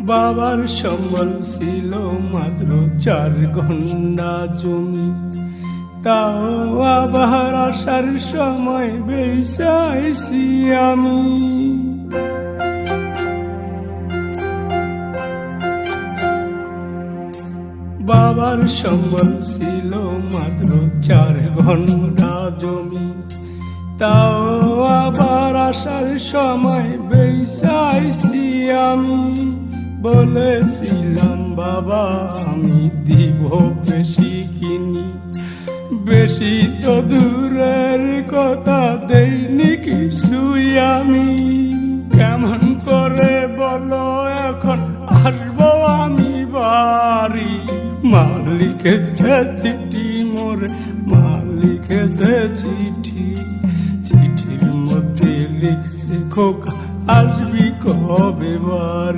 বাবার সম্বল ছিল মাত্র 4 ঘন্টা জমি, তাও আবার আসার সময় বেচাইছি আমি। বাবার সম্বল ছিল মাত্র 4 ঘন্টা জমি, তাও আবার আসার সময় বেচাইছি আমি। বলেছিলাম বাবা আমি দিব বেশি কিনি, বেশি তো দূরের কথা দেইনি কিছুই আমি। কেমন করে বলো এখন আসবো আমি বাড়ি? মালিকের চিঠি মোরে মালিকেছে চিঠি, চিঠির মধ্যে লিখছে খোকা আসবি কবে বাড়ি?